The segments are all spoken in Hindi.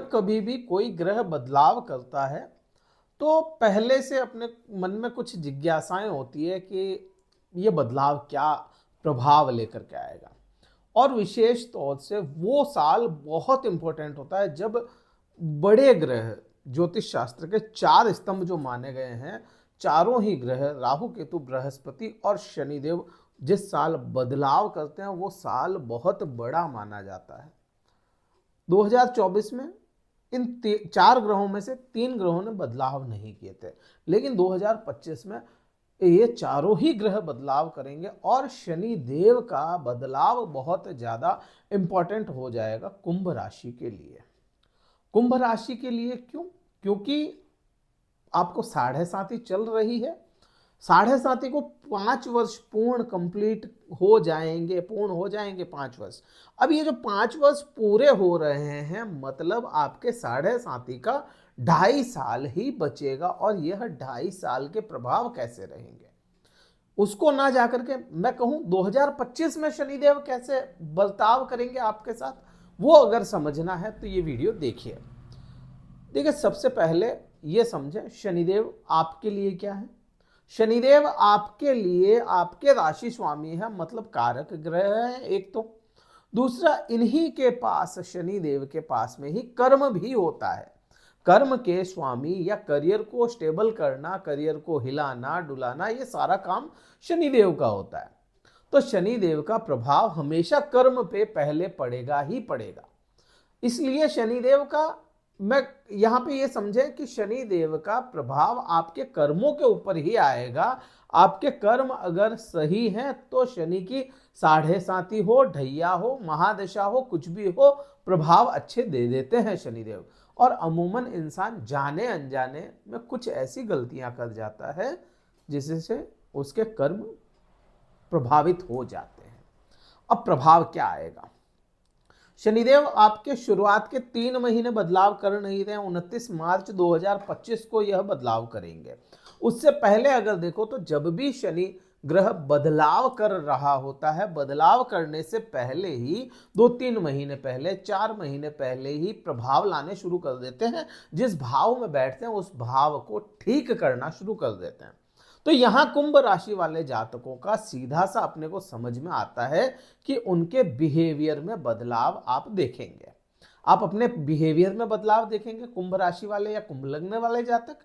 जब कभी भी कोई ग्रह बदलाव करता है तो पहले से अपने मन में कुछ जिज्ञासाएं होती है कि ये बदलाव क्या प्रभाव लेकर के आएगा। और विशेष तौर से वो साल बहुत इंपॉर्टेंट होता है जब बड़े ग्रह, ज्योतिष शास्त्र के 4 स्तंभ जो माने गए हैं, चारों ही ग्रह राहु केतु बृहस्पति और शनिदेव जिस साल बदलाव करते हैं वो साल बहुत बड़ा माना जाता है। 2024 में इन 4 ग्रहों में से 3 ग्रहों ने बदलाव नहीं किए थे, लेकिन 2025 में ये चारों ही ग्रह बदलाव करेंगे और शनि देव का बदलाव बहुत ज्यादा इंपॉर्टेंट हो जाएगा कुंभ राशि के लिए। कुंभ राशि के लिए क्यों? क्योंकि आपको 7.5 चल रही है। 7.5 को 5 वर्ष पूर्ण हो जाएंगे 5 वर्ष। अब ये जो 5 वर्ष पूरे हो रहे हैं मतलब आपके 7.5 का 2.5 साल ही बचेगा और यह 2.5 साल के प्रभाव कैसे रहेंगे उसको ना जाकर के मैं कहूं 2025 में शनिदेव कैसे बर्ताव करेंगे आपके साथ, वो अगर समझना है तो ये वीडियो देखिए। देखिए, सबसे पहले ये समझें शनिदेव आपके लिए क्या है। शनिदेव आपके लिए आपके राशि स्वामी है, मतलब कारक ग्रह है एक तो। दूसरा, इन्हीं के पास शनिदेव के पास में ही कर्म भी होता है। कर्म के स्वामी या करियर को स्टेबल करना, करियर को हिलाना डुलाना, ये सारा काम शनिदेव का होता है। तो शनिदेव का प्रभाव हमेशा कर्म पे पहले पड़ेगा ही पड़ेगा। इसलिए शनिदेव का मैं यहां पे ये समझें कि शनिदेव का प्रभाव आपके कर्मों के ऊपर ही आएगा। आपके कर्म अगर सही हैं तो शनि की 7.5 हो, ढैया हो, महादशा हो, कुछ भी हो, प्रभाव अच्छे दे देते हैं शनिदेव। और अमूमन इंसान जाने अनजाने में कुछ ऐसी गलतियां कर जाता है जिससे उसके कर्म प्रभावित हो जाते हैं। अब प्रभाव क्या आएगा? शनिदेव आपके शुरुआत के 3 महीने बदलाव कर नहीं रहे हैं। 29 मार्च 2025 को यह बदलाव करेंगे। उससे पहले अगर देखो तो जब भी शनि ग्रह बदलाव कर रहा होता है, बदलाव करने से पहले ही 2-3 महीने पहले, 4 महीने पहले ही प्रभाव लाने शुरू कर देते हैं। जिस भाव में बैठते हैं उस भाव को ठीक करना शुरू कर देते हैं। तो यहां कुंभ राशि वाले जातकों का सीधा सा अपने को समझ में आता है कि उनके बिहेवियर में बदलाव आप देखेंगे। आप अपने बिहेवियर में बदलाव देखेंगे। कुंभ राशि वाले या कुंभ लग्न वाले जातक,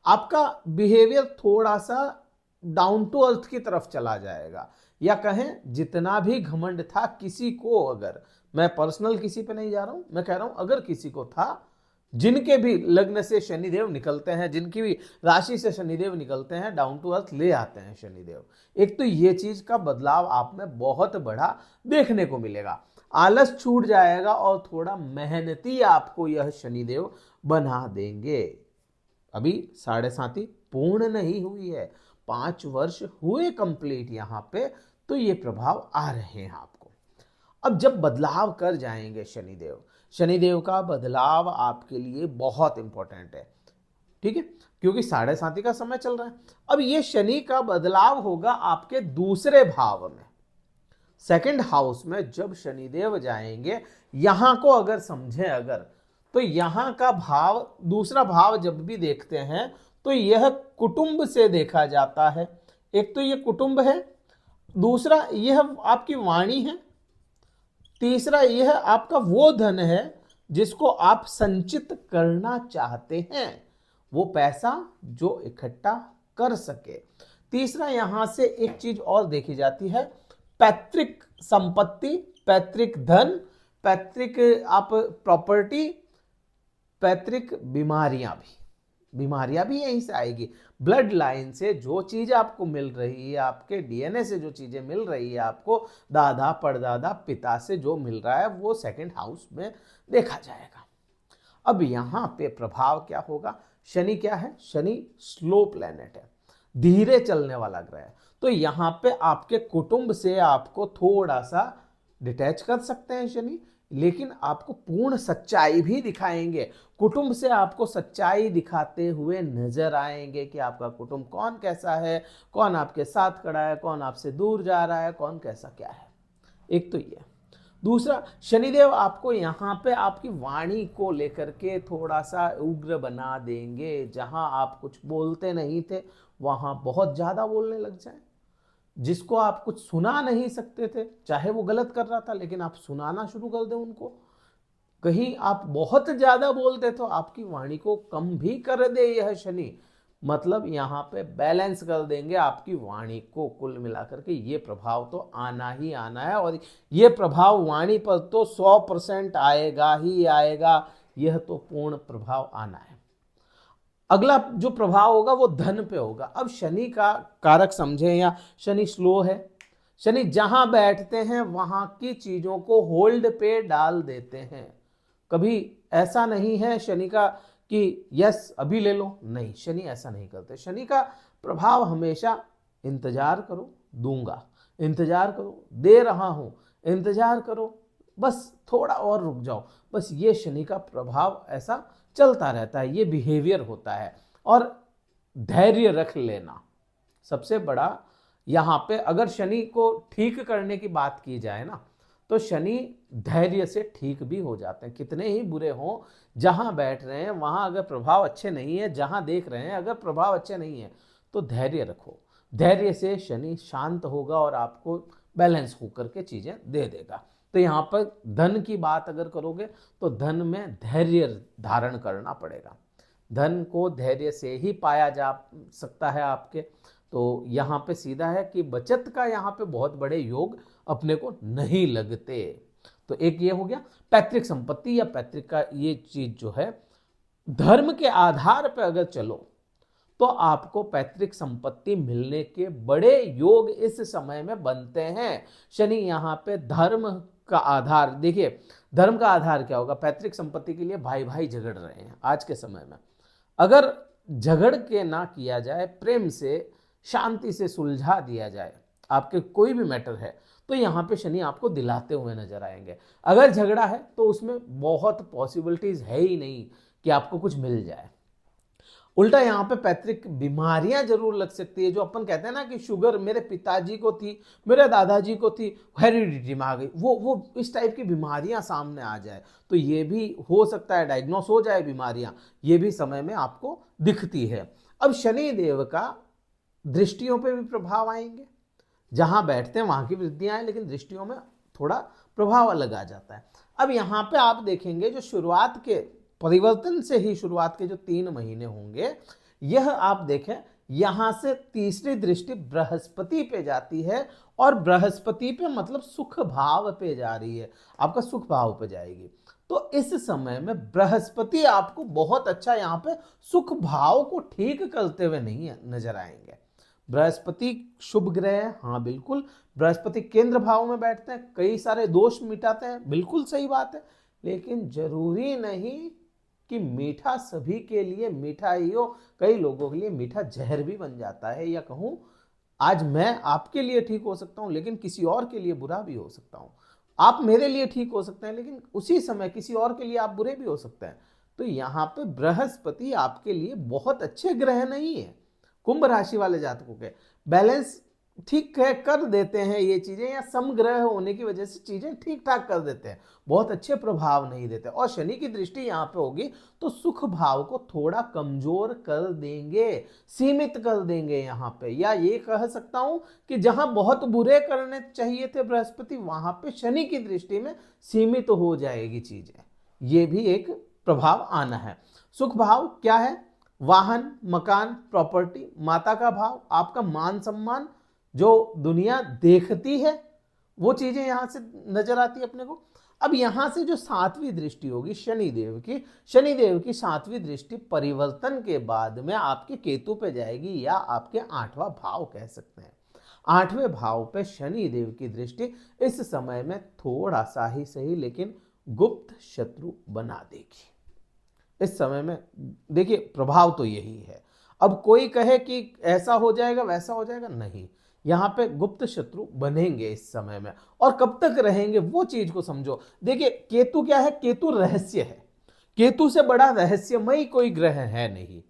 आपका बिहेवियर थोड़ा सा डाउन टू अर्थ की तरफ चला जाएगा। या कहें जितना भी घमंड था किसी को, अगर मैं पर्सनल किसी पे नहीं जा रहा हूं, मैं कह रहा हूं अगर किसी को था, जिनके भी लग्न से शनिदेव निकलते हैं, जिनकी भी राशि से शनिदेव निकलते हैं, डाउन टू अर्थ ले आते हैं शनिदेव। एक तो ये चीज का बदलाव आप में बहुत बड़ा देखने को मिलेगा। आलस छूट जाएगा और थोड़ा मेहनती आपको यह शनिदेव बना देंगे। अभी 7.5 पूर्ण नहीं हुई है, 5 वर्ष हुए कंप्लीट यहां पे, तो ये प्रभाव आ रहे हैं आपको। अब जब बदलाव कर जाएंगे शनिदेव का बदलाव आपके लिए बहुत इंपॉर्टेंट है, ठीक है, क्योंकि 7.5 का समय चल रहा है। अब ये शनि का बदलाव होगा आपके दूसरे भाव में, सेकंड हाउस में। जब शनिदेव जाएंगे, यहां को अगर समझें तो यहां का भाव, दूसरा भाव जब भी देखते हैं तो यह कुटुंब से देखा जाता है। एक तो ये कुटुंब है, दूसरा यह आपकी वाणी है, तीसरा यह आपका वो धन है जिसको आप संचित करना चाहते हैं, वो पैसा जो इकट्ठा कर सके। तीसरा यहां से एक चीज और देखी जाती है, पैतृक संपत्ति, पैतृक धन, पैतृक आप प्रॉपर्टी, पैतृक बीमारियां भी यहीं से आएगी। ब्लड लाइन से जो चीज आपको मिल रही है, आपके डीएनए से जो चीजें मिल रही है, आपको दादा परदादा पिता से जो मिल रहा है, वो सेकंड हाउस में देखा जाएगा। अब यहां पे प्रभाव क्या होगा? शनि क्या है? शनि स्लो प्लैनेट है, धीरे चलने वाला ग्रह है। तो यहां पे आपके कुटुंब से आपको थोड़ा सा डिटैच कर सकते हैं शनि, लेकिन आपको पूर्ण सच्चाई भी दिखाएंगे। कुटुंब से आपको सच्चाई दिखाते हुए नजर आएंगे कि आपका कुटुंब कौन कैसा है, कौन आपके साथ खड़ा है, कौन आपसे दूर जा रहा है, कौन कैसा क्या है। एक तो ये। दूसरा, शनिदेव आपको यहाँ पे आपकी वाणी को लेकर के थोड़ा सा उग्र बना देंगे। जहाँ आप कुछ बोलते नहीं थे वहाँ बहुत ज़्यादा बोलने लग जाए। जिसको आप कुछ सुना नहीं सकते थे, चाहे वो गलत कर रहा था, लेकिन आप सुनाना शुरू कर दें उनको। कहीं आप बहुत ज़्यादा बोलते तो आपकी वाणी को कम भी कर दे यह शनि, मतलब यहाँ पे बैलेंस कर देंगे आपकी वाणी को। कुल मिलाकर के ये प्रभाव तो आना ही आना है, और ये प्रभाव वाणी पर तो 100% आएगा ही आएगा। यह तो पूर्ण प्रभाव आना है। अगला जो प्रभाव होगा वो धन पे होगा। अब शनि का कारक समझें, या शनि स्लो है। शनि जहां बैठते हैं वहां की चीजों को होल्ड पे डाल देते हैं। कभी ऐसा नहीं है शनि का कि यस अभी ले लो, नहीं, शनि ऐसा नहीं करते। शनि का प्रभाव हमेशा इंतजार करो, दूंगा, इंतजार करो, दे रहा हूं, इंतजार करो, बस थोड़ा और रुक जाओ। बस ये शनि का प्रभाव ऐसा चलता रहता है, ये बिहेवियर होता है। और धैर्य रख लेना सबसे बड़ा यहाँ पे। अगर शनि को ठीक करने की बात की जाए ना, तो शनि धैर्य से ठीक भी हो जाते हैं। कितने ही बुरे हों, जहां बैठ रहे हैं वहां अगर प्रभाव अच्छे नहीं है, जहां देख रहे हैं अगर प्रभाव अच्छे नहीं है, तो धैर्य रखो। धैर्य से शनि शांत होगा और आपको बैलेंस होकर के चीजें दे देगा। तो यहाँ पर धन की बात अगर करोगे तो धन में धैर्य धारण करना पड़ेगा। धन को धैर्य से ही पाया जा सकता है आपके। तो यहाँ पे सीधा है कि बचत का यहाँ पे बहुत बड़े योग अपने को नहीं लगते। तो एक ये हो गया पैतृक संपत्ति या पैतृक का ये चीज जो है, धर्म के आधार पर अगर चलो तो आपको पैतृक संपत्ति मिलने के बड़े योग इस समय में बनते हैं। शनि यहाँ पे धर्म का आधार, देखिए धर्म का आधार क्या होगा, पैतृक संपत्ति के लिए भाई भाई झगड़ रहे हैं आज के समय में। अगर झगड़ के ना किया जाए, प्रेम से शांति से सुलझा दिया जाए आपके कोई भी मैटर है, तो यहाँ पे शनि आपको दिलाते हुए नजर आएंगे। अगर झगड़ा है तो उसमें बहुत पॉसिबिलिटीज है ही नहीं कि आपको कुछ मिल जाए। उल्टा यहाँ पे पैतृक बीमारियां जरूर लग सकती है। जो अपन कहते हैं ना कि शुगर मेरे पिताजी को थी, मेरे दादाजी को थी, हेरिडिटी में आ गई, वो इस टाइप की बीमारियां सामने आ जाए, तो ये भी हो सकता है, डायग्नोस हो जाए बीमारियां, ये भी समय में आपको दिखती है। अब शनि देव का दृष्टियों पे भी प्रभाव आएंगे। जहां बैठते हैं वहां की वृद्धियां आए, लेकिन दृष्टियों में थोड़ा प्रभाव अलग आ जाता है। अब यहाँ पे आप देखेंगे जो शुरुआत के परिवर्तन से ही शुरुआत के जो 3 महीने होंगे, यह आप देखें यहां से तीसरी दृष्टि बृहस्पति पे जाती है, और बृहस्पति पे मतलब सुख भाव पे जा रही है, आपका सुख भाव पे जाएगी। तो इस समय में बृहस्पति आपको बहुत अच्छा यहाँ पे सुख भाव को ठीक करते हुए नहीं नजर आएंगे। बृहस्पति शुभ ग्रह है, हाँ बिल्कुल। बृहस्पति केंद्र भाव में बैठते हैं, कई सारे दोष मिटाते हैं, बिल्कुल सही बात है। लेकिन जरूरी नहीं कि मीठा सभी के लिए मीठा ही हो। कई लोगों के लिए मीठा जहर भी बन जाता है, या कहूं आज मैं आपके लिए ठीक हो सकता हूं लेकिन किसी और के लिए बुरा भी हो सकता हूं। आप मेरे लिए ठीक हो सकते हैं लेकिन उसी समय किसी और के लिए आप बुरे भी हो सकते हैं। तो यहाँ पे बृहस्पति आपके लिए बहुत अच्छे ग्रह नहीं है। कुंभ राशि वाले जातकों के बैलेंस ठीक है कर देते हैं ये चीजें, या समग्रह होने की वजह से चीजें ठीक ठाक कर देते हैं, बहुत अच्छे प्रभाव नहीं देते। और शनि की दृष्टि यहाँ पे होगी तो सुख भाव को थोड़ा कमजोर कर देंगे, सीमित कर देंगे यहाँ पे। या ये कह सकता हूं कि जहां बहुत बुरे करने चाहिए थे बृहस्पति, वहां पे शनि की दृष्टि में सीमित हो जाएगी चीजें। ये भी एक प्रभाव आना है। सुख भाव क्या है, वाहन, मकान, प्रॉपर्टी, माता का भाव, आपका मान सम्मान, जो दुनिया देखती है वो चीजें यहां से नजर आती है अपने को। अब यहां से जो 7वीं दृष्टि होगी शनिदेव की 7वीं दृष्टि परिवर्तन के बाद में आपके केतु पे जाएगी, या आपके 8वां भाव कह सकते हैं। 8वें भाव पे शनिदेव की दृष्टि इस समय में थोड़ा सा ही सही लेकिन गुप्त शत्रु बना देगी। इस समय में देखिए प्रभाव तो यही है। अब कोई कहे कि ऐसा हो जाएगा वैसा हो जाएगा, नहीं, यहाँ पे गुप्त शत्रु बनेंगे इस समय में। और कब तक रहेंगे वो चीज को समझो। देखिए केतु क्या है, केतु रहस्य है। केतु से बड़ा रहस्यमयी कोई ग्रह है नहीं।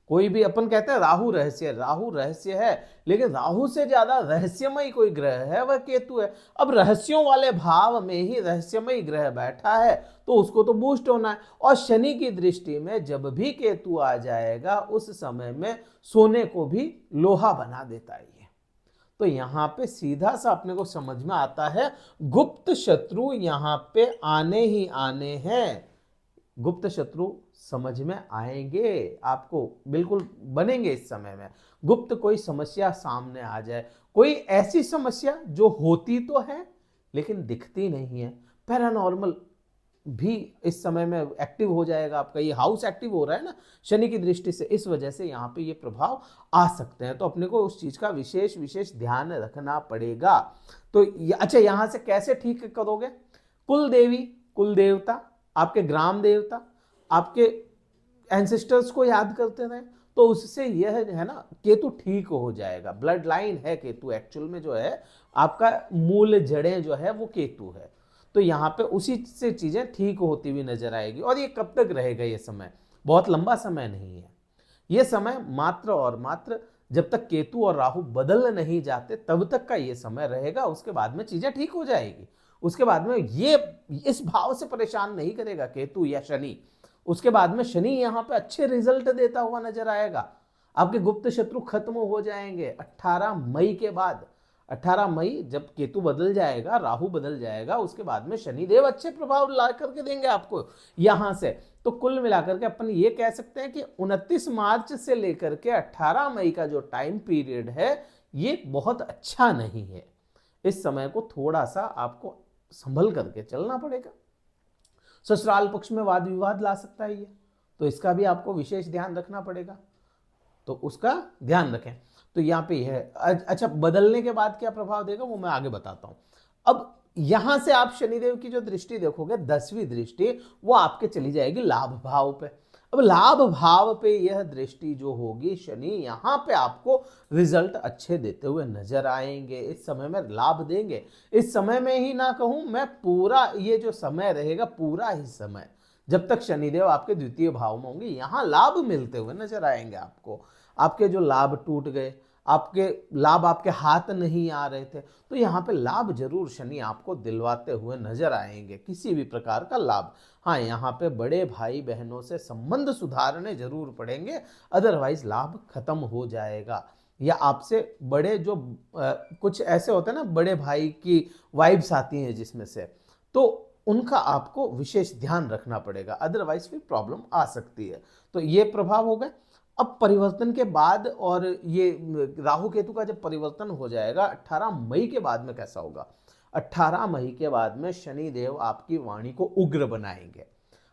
कोई भी अपन कहते हैं राहु रहस्य है, लेकिन राहु से ज्यादा रहस्यमय कोई ग्रह है वह केतु है। अब रहस्यों वाले भाव में ही रहस्यमय ग्रह बैठा है तो उसको तो बूस्ट होना है। और शनि की दृष्टि में जब भी केतु आ जाएगा उस समय में सोने को भी लोहा बना देता है ये। तो यहां पे सीधा सा अपने को समझ में आता है गुप्त शत्रु यहां पे आने ही आने हैं। गुप्त शत्रु समझ में आएंगे, आपको बिल्कुल बनेंगे इस समय में। गुप्त कोई समस्या सामने आ जाए, कोई ऐसी समस्या जो होती तो है लेकिन दिखती नहीं है, पैरानॉर्मल भी इस समय में एक्टिव हो जाएगा। आपका ये हाउस एक्टिव हो रहा है ना शनि की दृष्टि से, इस वजह से यहाँ पे ये प्रभाव आ सकते हैं। तो अपने को उस चीज का विशेष विशेष ध्यान रखना पड़ेगा। तो अच्छा, यहाँ से कैसे ठीक करोगे? कुल देवी, कुल देवता, आपके ग्राम देवता, आपके एंसेस्टर्स को याद करते रहे तो उससे यह है ना केतु ठीक हो जाएगा। ब्लड लाइन है केतु, एक्चुअल में जो है आपका मूल जड़ें जो है वो केतु है। तो यहाँ पे उसी से चीजें ठीक होती हुई नजर आएगी। और ये कब तक रहेगा? ये समय बहुत लंबा समय नहीं है। ये समय मात्र और मात्र जब तक केतु और राहु बदल नहीं जाते तब तक का ये समय रहेगा। उसके बाद में चीजें ठीक हो जाएगी। उसके बाद में ये इस भाव से परेशान नहीं करेगा केतु या शनि। उसके बाद में शनि यहाँ पे अच्छे रिजल्ट देता हुआ नजर आएगा। आपके गुप्त शत्रु खत्म हो जाएंगे 18 मई के बाद। 18 मई जब केतु बदल जाएगा, राहु बदल जाएगा, उसके बाद में शनिदेव अच्छे प्रभाव ला करके देंगे आपको यहां से। तो कुल मिलाकर के अपन ये कह सकते हैं कि 29 मार्च से लेकर के 18 मई का जो टाइम पीरियड है ये बहुत अच्छा नहीं है। इस समय को थोड़ा सा आपको संभल करके चलना पड़ेगा। ससुराल पक्ष में वाद विवाद ला सकता है ये, तो इसका भी आपको विशेष ध्यान रखना पड़ेगा। तो उसका ध्यान रखें। तो यहाँ पे है। अच्छा, बदलने के बाद क्या प्रभाव देगा वो मैं आगे बताता हूं। अब यहां से आप शनिदेव की जो दृष्टि देखोगे, 10वीं दृष्टि, वो आपके चली जाएगी लाभ भाव पे। अब लाभ भाव पे यह दृष्टि जो होगी शनि, यहां पे आपको रिजल्ट अच्छे देते हुए नजर आएंगे। इस समय में लाभ देंगे। इस समय में ही ना कहूं मैं, पूरा ये जो समय रहेगा, पूरा ही समय जब तक शनिदेव आपके द्वितीय भाव में होंगे, यहां लाभ मिलते हुए नजर आएंगे आपको। आपके जो लाभ टूट गए, आपके लाभ आपके हाथ नहीं आ रहे थे, तो यहाँ पे लाभ जरूर शनि आपको दिलवाते हुए नजर आएंगे, किसी भी प्रकार का लाभ। हाँ, यहाँ पे बड़े भाई बहनों से संबंध सुधारने जरूर पड़ेंगे, अदरवाइज लाभ खत्म हो जाएगा। या आपसे बड़े जो कुछ ऐसे होते हैं ना, बड़े भाई की वाइब्स आती हैं जिसमें से, तो उनका आपको विशेष ध्यान रखना पड़ेगा, अदरवाइज फिर प्रॉब्लम आ सकती है। तो ये प्रभाव हो गए। अब परिवर्तन के बाद, और ये राहु केतु का जब परिवर्तन हो जाएगा 18 मई के बाद में कैसा होगा? 18 मई के बाद में शनिदेव आपकी वाणी को उग्र बनाएंगे।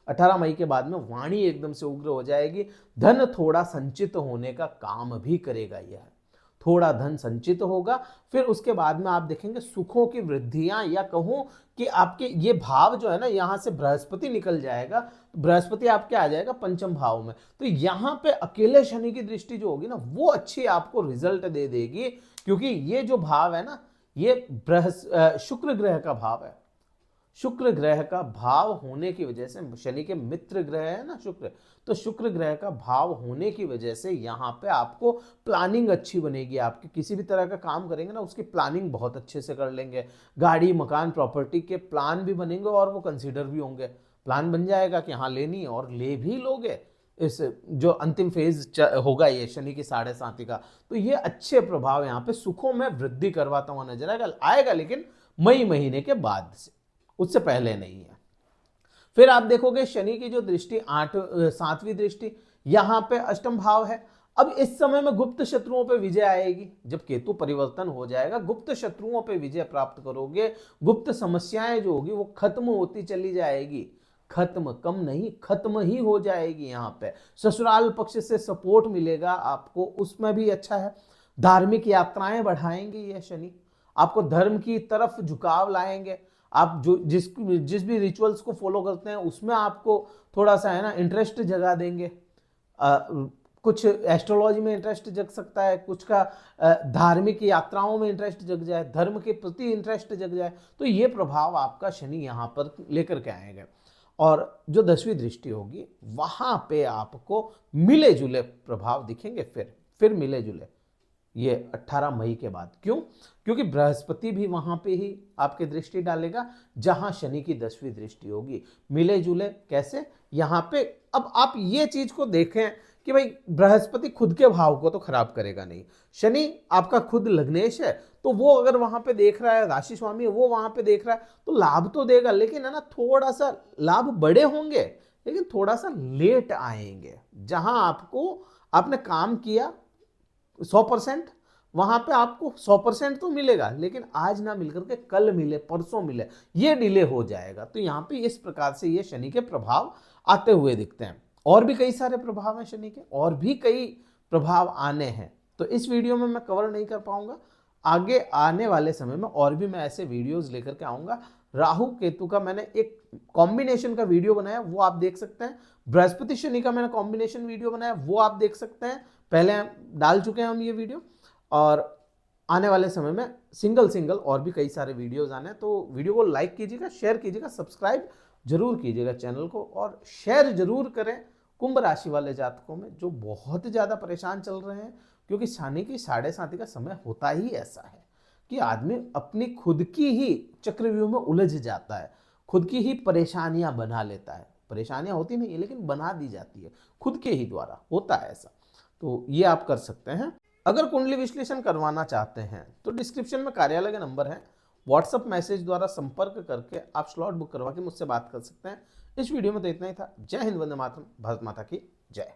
18 मई के बाद में वाणी एकदम से उग्र हो जाएगी। धन थोड़ा संचित होने का काम भी करेगा यह, थोड़ा धन संचित होगा। फिर उसके बाद में आप देखेंगे सुखों की वृद्धियां, या कहूं कि आपके ये भाव जो है ना, यहां से बृहस्पति निकल जाएगा। बृहस्पति आपके आ जाएगा पंचम भाव में। तो यहां पे अकेले शनि की दृष्टि जो होगी ना, वो अच्छी आपको रिजल्ट दे देगी, क्योंकि ये जो भाव है ना, ये शुक्र ग्रह का भाव है। शुक्र ग्रह का भाव होने की वजह से, शनि के मित्र ग्रह है ना शुक्र, तो शुक्र ग्रह का भाव होने की वजह से यहाँ पे आपको प्लानिंग अच्छी बनेगी। आपकी किसी भी तरह का काम करेंगे ना, उसकी प्लानिंग बहुत अच्छे से कर लेंगे। गाड़ी, मकान, प्रॉपर्टी के प्लान भी बनेंगे और वो कंसीडर भी होंगे। प्लान बन जाएगा कि हाँ लेनी है, और ले भी लोगे। इस जो अंतिम फेज होगा ये शनि की 7.5 का, तो ये अच्छे प्रभाव यहाँ पे सुखों में वृद्धि करवाता हुआ नजर आएगा, लेकिन मई महीने के बाद से, उससे पहले नहीं है। फिर आप देखोगे शनि की जो दृष्टि 7वीं दृष्टि, यहां पे अष्टम भाव है। अब इस समय में गुप्त शत्रुओं पे विजय आएगी। जब केतु परिवर्तन हो जाएगा, गुप्त शत्रुओं पे विजय प्राप्त करोगे। गुप्त समस्याएं जो होगी वो खत्म होती चली जाएगी। खत्म, कम नहीं, खत्म ही हो जाएगी। यहाँ पे ससुराल पक्ष से सपोर्ट मिलेगा आपको, उसमें भी अच्छा है। धार्मिक यात्राएं बढ़ाएंगे ये शनि, आपको धर्म की तरफ झुकाव लाएंगे। आप जो जिस भी रिचुअल्स को फॉलो करते हैं उसमें आपको थोड़ा सा है ना इंटरेस्ट जगा देंगे। कुछ एस्ट्रोलॉजी में इंटरेस्ट जग सकता है, कुछ का धार्मिक यात्राओं में इंटरेस्ट जग जाए, धर्म के प्रति इंटरेस्ट जग जाए। तो ये प्रभाव आपका शनि यहाँ पर लेकर के आएंगे। और जो 10वीं दृष्टि होगी वहां पे आपको मिले जुले प्रभाव दिखेंगे। फिर मिले जुले ये 18 मई के बाद। क्यों? क्योंकि बृहस्पति भी वहां पे ही आपके दृष्टि डालेगा जहां शनि की 10वीं दृष्टि होगी। मिले जुले कैसे? यहां पे अब आप ये चीज को देखें कि भाई बृहस्पति खुद के भाव को तो खराब करेगा नहीं, शनि आपका खुद लग्नेश है, तो वो अगर वहां पे देख रहा है, राशि स्वामी है, वो वहां पे देख रहा है तो लाभ तो देगा, लेकिन है ना थोड़ा सा लाभ बड़े होंगे लेकिन थोड़ा सा लेट आएंगे। जहां आपने काम किया 100%, वहां पे आपको 100% तो मिलेगा, लेकिन आज ना मिलकर के कल मिले, परसों मिले, ये डिले हो जाएगा। तो यहाँ पे इस प्रकार से ये शनि के प्रभाव आते हुए दिखते हैं। और भी कई सारे प्रभाव हैं शनि के, और भी कई प्रभाव आने हैं, तो इस वीडियो में मैं कवर नहीं कर पाऊंगा। आगे आने वाले समय में और भी मैं ऐसे वीडियोस लेकर के आऊंगा। राहु केतु का मैंने एक कॉम्बिनेशन का वीडियो बनाया, वो आप देख सकते हैं। बृहस्पति शनि का मैंने कॉम्बिनेशन वीडियो बनाया, वो आप देख सकते हैं। पहले डाल चुके हैं हम ये वीडियो, और आने वाले समय में सिंगल और भी कई सारे वीडियोस आने हैं। तो वीडियो को लाइक कीजिएगा, शेयर कीजिएगा, सब्सक्राइब जरूर कीजिएगा चैनल को, और शेयर जरूर करें कुंभ राशि वाले जातकों में जो बहुत ज़्यादा परेशान चल रहे हैं। क्योंकि शनि की 7.5 का समय होता ही ऐसा है कि आदमी अपनी खुद की ही चक्रव्यूह में उलझ जाता है, खुद की ही परेशानियां बना लेता है। परेशानियां होती नहीं है लेकिन बना दी जाती है खुद के ही द्वारा, होता है ऐसा। तो ये आप कर सकते हैं। अगर कुंडली विश्लेषण करवाना चाहते हैं तो डिस्क्रिप्शन में कार्यालय का नंबर है, व्हाट्सएप मैसेज द्वारा संपर्क करके आप स्लॉट बुक करवा के मुझसे बात कर सकते हैं। इस वीडियो में तो इतना ही था। जय हिंद, वंदे मातरम, भारत माता की जय।